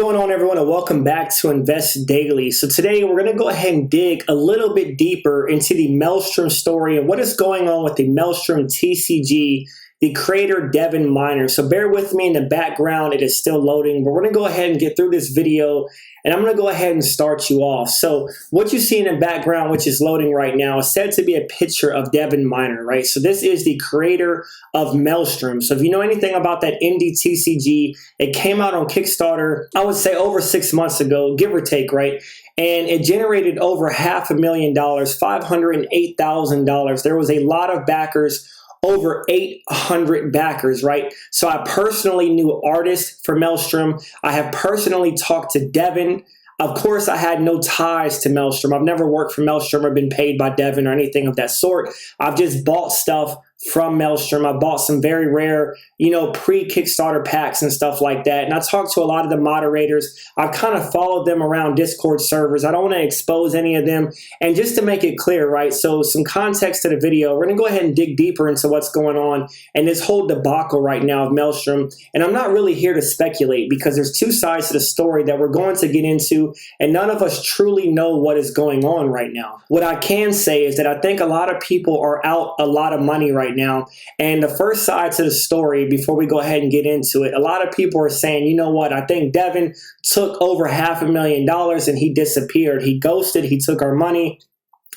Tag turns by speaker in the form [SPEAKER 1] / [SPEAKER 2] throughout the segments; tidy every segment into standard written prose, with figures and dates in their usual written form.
[SPEAKER 1] going on, everyone, and welcome back to Invest Daily. So today we're going to go ahead and dig a little bit deeper into the Maelstrom story and what is going on with the Maelstrom TCG, the creator Devin miner. So bear with me in the background. It is still loading, but we're going to go ahead and get through this video and I'm going to go ahead and start you off. So what you see in the background, which is loading right now, is said to be a picture of Devin miner, right? So this is the creator of Maelstrom. So if you know anything about that indie TCG, it came out on Kickstarter, I would say over 6 months ago, give or take, right? And it generated over $500,000, $508,000. There was a lot of backers, over 800 backers, right? So I personally knew artists for Maelstrom. I have personally talked to Devin. Of course, I had no ties to Maelstrom. I've never worked for Maelstrom or been paid by Devin or anything of that sort. I've just bought stuff from Maelstrom. I bought some very rare, pre-Kickstarter packs and stuff like that. And I talked to a lot of the moderators. I've kind of followed them around Discord servers. I don't want to expose any of them. And just to make it clear, right? So some context to the video, we're going to go ahead and dig deeper into what's going on and this whole debacle right now of Maelstrom. And I'm not really here to speculate because there's two sides to the story that we're going to get into, and none of us truly know what is going on right now. What I can say is that I think a lot of people are out a lot of money right now. And the first side to the story, before we go ahead and get into it, a lot of people are saying, you know what, I think Devin took over $500,000 and he disappeared. He ghosted, he took our money,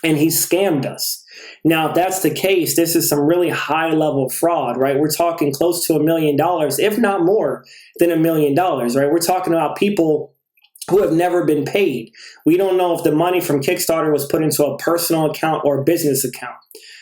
[SPEAKER 1] and he scammed us. Now, if that's the case, this is some really high level fraud, right? We're talking close to $1 million, if not more than $1 million, right? We're talking about people who have never been paid. We don't know if the money from Kickstarter was put into a personal account or a business account.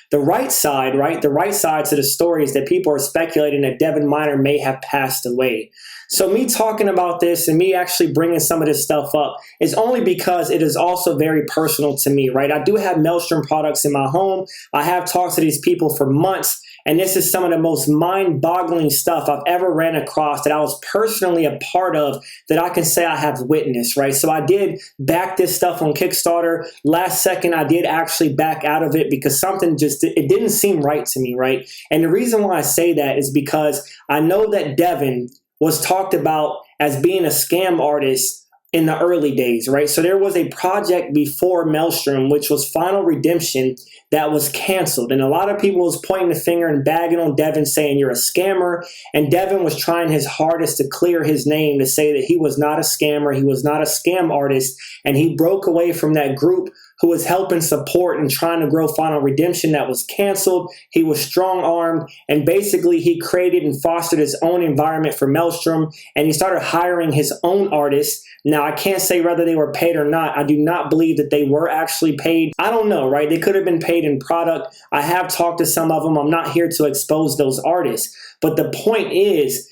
[SPEAKER 1] The right side, right? The right side to the story is that people are speculating that Devin miner may have passed away. So me talking about this and me actually bringing some of this stuff up is only because it is also very personal to me, right? I do have Maelstrom products in my home. I have talked to these people for months, and this is some of the most mind-boggling stuff I've ever ran across that I was personally a part of that I can say I have witnessed, right? So I did back this stuff on Kickstarter. Last second, I did actually back out of it because something it didn't seem right to me, right? And the reason why I say that is because I know that Devin was talked about as being a scam artist in the early days, right? So there was a project before Maelstrom, which was Final Redemption, that was canceled. And a lot of people was pointing the finger and bagging on Devin, saying you're a scammer. And Devin was trying his hardest to clear his name, to say that he was not a scammer, he was not a scam artist, and he broke away from that group who was helping support and trying to grow Final Redemption that was canceled. He was strong-armed, and basically he created and fostered his own environment for Maelstrom, and he started hiring his own artists. Now, I can't say whether they were paid or not. I do not believe that they were actually paid. I don't know, right? They could have been paid in product. I have talked to some of them. I'm not here to expose those artists. But the point is,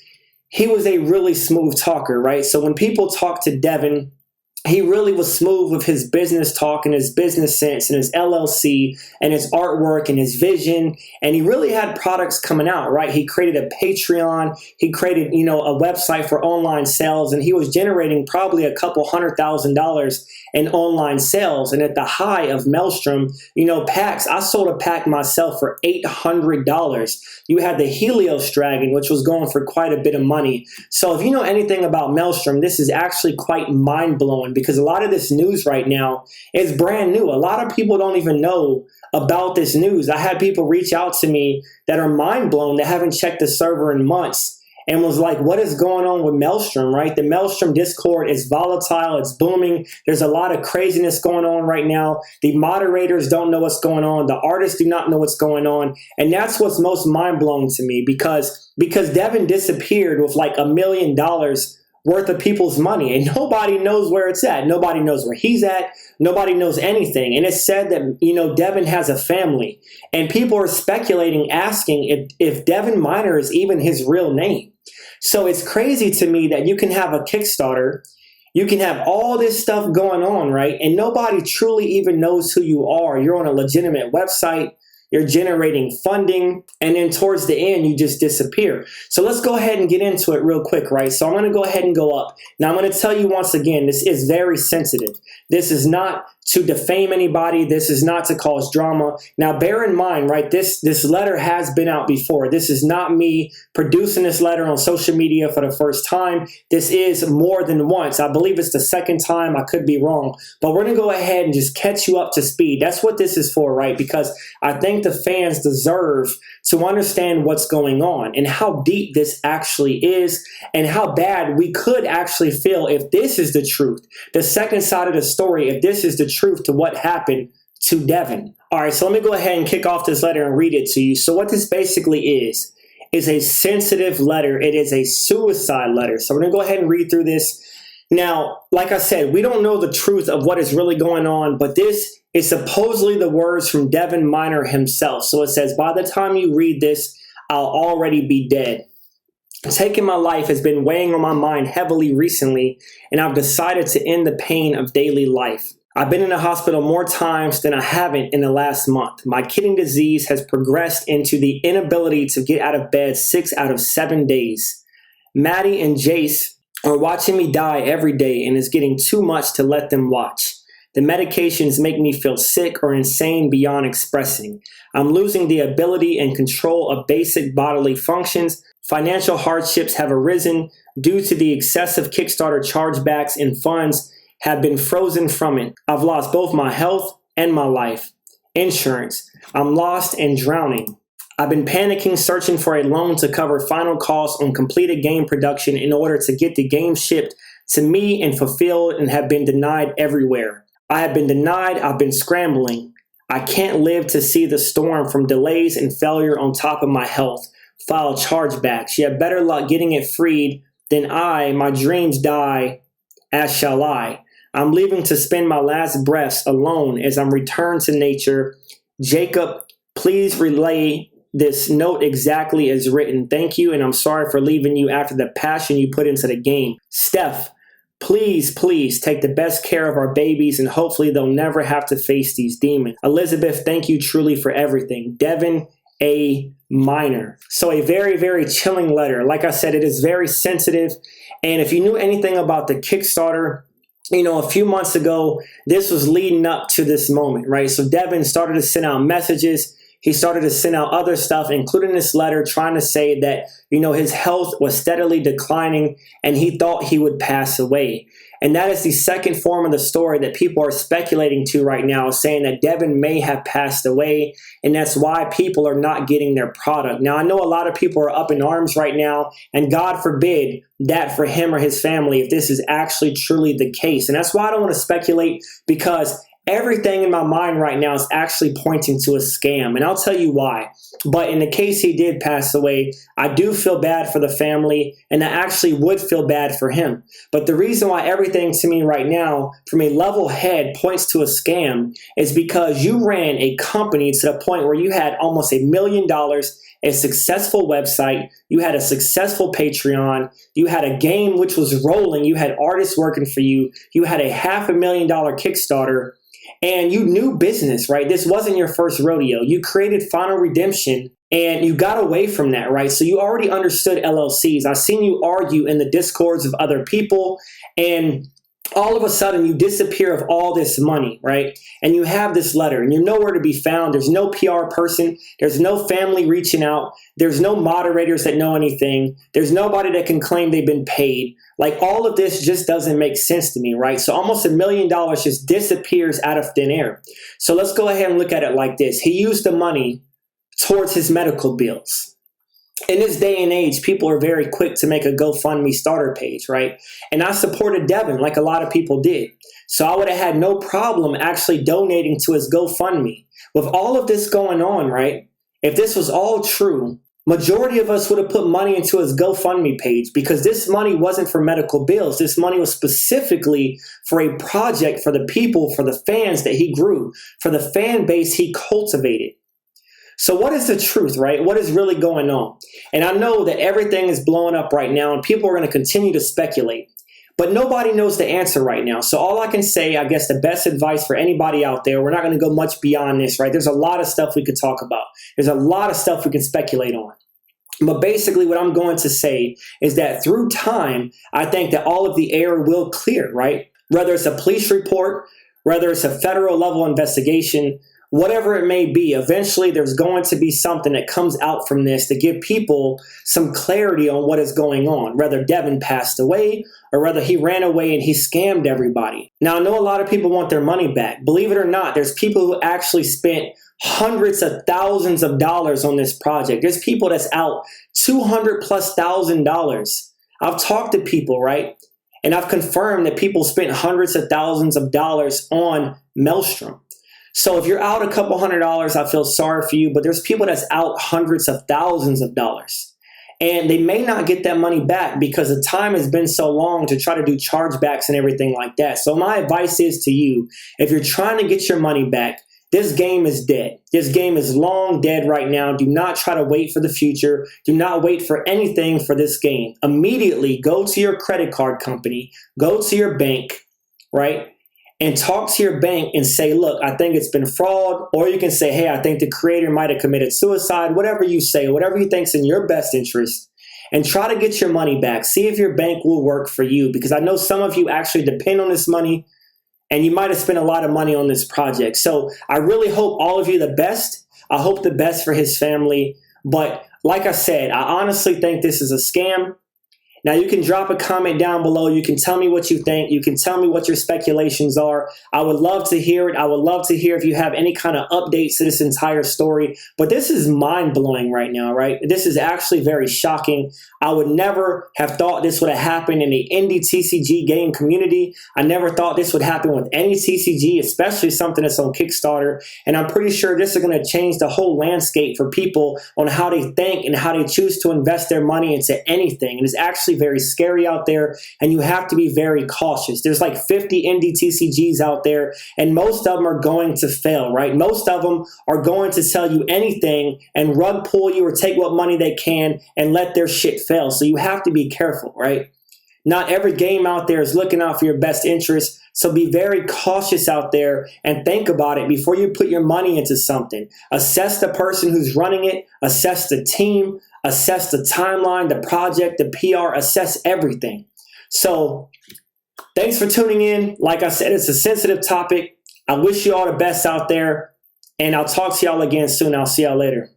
[SPEAKER 1] he was a really smooth talker, right? So when people talk to Devin, he really was smooth with his business talk and his business sense and his LLC and his artwork and his vision. And he really had products coming out, right? He created a Patreon. He created, a website for online sales, and he was generating probably a couple $100,000 in online sales. And at the high of Maelstrom, packs, I sold a pack myself for $800. You had the Helios Dragon, which was going for quite a bit of money. So if you know anything about Maelstrom, this is actually quite mind-blowing, because a lot of this news right now is brand new. A lot of people don't even know about this news. I had people reach out to me that are mind blown, that haven't checked the server in months, and was like, what is going on with Maelstrom, right? The Maelstrom Discord is volatile, it's booming. There's a lot of craziness going on right now. The moderators don't know what's going on. The artists do not know what's going on. And that's what's most mind blowing to me, because Devin disappeared with like $1 million worth of people's money, and nobody knows where it's at. Nobody knows where he's at. Nobody knows anything. And it's said that, Devin has a family, and people are speculating, asking if Devin miner is even his real name. So it's crazy to me that you can have a Kickstarter, you can have all this stuff going on, right? And nobody truly even knows who you are. You're on a legitimate website. you're generating funding, and then towards the end, you just disappear. So let's go ahead and get into it real quick, right? So I'm going to go ahead and go up. Now, I'm going to tell you once again, this is very sensitive. This is not to defame anybody. This is not to cause drama. Now, bear in mind, right, this letter has been out before. This is not me producing this letter on social media for the first time. This is more than once. I believe it's the second time. I could be wrong. But we're going to go ahead and just catch you up to speed. That's what this is for, right? Because I think the fans deserve to understand what's going on and how deep this actually is and how bad we could actually feel if this is the truth. The second side of the story, if this is the truth to what happened to Devin. All right, so let me go ahead and kick off this letter and read it to you. So what this basically is a sensitive letter. It is a suicide letter. So we're going to go ahead and read through this. Now, like I said, we don't know the truth of what is really going on, but this is supposedly the words from Devin Minor himself. So it says, by the time you read this, I'll already be dead. Taking my life has been weighing on my mind heavily recently, and I've decided to end the pain of daily life. I've been in the hospital more times than I haven't in the last month. My kidney disease has progressed into the inability to get out of bed 6 out of 7 days. Maddie and Jace are watching me die every day, and it's getting too much to let them watch. The medications make me feel sick or insane beyond expressing. I'm losing the ability and control of basic bodily functions. Financial hardships have arisen due to the excessive Kickstarter chargebacks, and funds have been frozen from it. I've lost both my health and my life. Insurance. I'm lost and drowning. I've been panicking, searching for a loan to cover final costs on completed game production in order to get the game shipped to me and fulfilled, and have been denied everywhere. I have been denied. I've been scrambling. I can't live to see the storm from delays and failure on top of my health. File chargebacks. You have better luck getting it freed than I. My dreams die, as shall I. I'm leaving to spend my last breaths alone as I'm returned to nature. Jacob, please relay this note exactly as written. Thank you, and I'm sorry for leaving you after the passion you put into the game. Steph, please take the best care of our babies, and hopefully they'll never have to face these demons. Elizabeth, thank you truly for everything. Devin, a minor. So a very, very chilling letter. Like I said, it is very sensitive. And if you knew anything about the Kickstarter, a few months ago, this was leading up to this moment, right? So Devin started to send out messages. He started to send out other stuff, including this letter, trying to say that, his health was steadily declining and he thought he would pass away. And that is the second form of the story that people are speculating to right now, saying that Devin may have passed away, and that's why people are not getting their product. Now, I know a lot of people are up in arms right now, and God forbid that for him or his family if this is actually truly the case. And that's why I don't want to speculate, because everything in my mind right now is actually pointing to a scam, and I'll tell you why. But in the case he did pass away, I do feel bad for the family, and I actually would feel bad for him. But the reason why everything to me right now, from a level head, points to a scam is because you ran a company to the point where you had almost $1 million, a successful website, you had a successful Patreon, you had a game which was rolling, you had artists working for you, you had a $500,000 Kickstarter, and you knew business, right? This wasn't your first rodeo. You created Final Redemption and you got away from that, right? So you already understood LLCs. I've seen you argue in the discords of other people, and all of a sudden you disappear of all this money, right? And you have this letter and you're nowhere to be found. There's no PR person. There's no family reaching out. There's no moderators that know anything. There's nobody that can claim they've been paid. Like, all of this just doesn't make sense to me, right? So almost $1 million just disappears out of thin air. So let's go ahead and look at it like this. He used the money towards his medical bills. In this day and age, people are very quick to make a GoFundMe starter page, right? And I supported Devin like a lot of people did. So I would have had no problem actually donating to his GoFundMe. With all of this going on, right? If this was all true, majority of us would have put money into his GoFundMe page, because this money wasn't for medical bills. This money was specifically for a project for the people, for the fans that he grew, for the fan base he cultivated. So what is the truth, right? What is really going on? And I know that everything is blowing up right now and people are going to continue to speculate. But nobody knows the answer right now. So all I can say, I guess the best advice for anybody out there, we're not going to go much beyond this, right? There's a lot of stuff we could talk about. There's a lot of stuff we can speculate on. But basically what I'm going to say is that through time, I think that all of the air will clear, right? Whether it's a police report, whether it's a federal level investigation, whatever it may be, eventually there's going to be something that comes out from this to give people some clarity on what is going on, whether Devin passed away or whether he ran away and he scammed everybody. Now, I know a lot of people want their money back. Believe it or not, there's people who actually spent hundreds of thousands of dollars on this project. There's people that's out $200,000+. I've talked to people, right? And I've confirmed that people spent hundreds of thousands of dollars on Maelstrom. So if you're out a couple $100, I feel sorry for you, but there's people that's out hundreds of thousands of dollars. And they may not get that money back because the time has been so long to try to do chargebacks and everything like that. So my advice is to you, if you're trying to get your money back, this game is dead. This game is long dead right now. Do not try to wait for the future. Do not wait for anything for this game. Immediately go to your credit card company, go to your bank, right? And talk to your bank and say, look, I think it's been fraud. Or you can say, hey, I think the creator might have committed suicide. Whatever you say, whatever you think's in your best interest, and try to get your money back. See if your bank will work for you, because I know some of you actually depend on this money and you might have spent a lot of money on this project. So I really hope all of you the best. I hope the best for his family. But like I said, I honestly think this is a scam. Now, you can drop a comment down below. You can tell me what you think. You can tell me what your speculations are. I would love to hear it. I would love to hear if you have any kind of updates to this entire story. But this is mind-blowing right now, right? This is actually very shocking. I would never have thought this would have happened in the indie TCG game community. I never thought this would happen with any TCG, especially something that's on Kickstarter. And I'm pretty sure this is going to change the whole landscape for people on how they think and how they choose to invest their money into anything. And it's actually very scary out there, and you have to be very cautious. There's like 50 indie TCGs out there, and most of them are going to fail, right? Most of them are going to tell you anything and rug pull you or take what money they can and let their shit fail. So you have to be careful, right? Not every game out there is looking out for your best interest. So be very cautious out there and think about it before you put your money into something. Assess the person who's running it, assess the team, assess the timeline, the project, the PR, assess everything. So thanks for tuning in. Like I said, it's a sensitive topic. I wish you all the best out there, and I'll talk to y'all again soon. I'll see y'all later.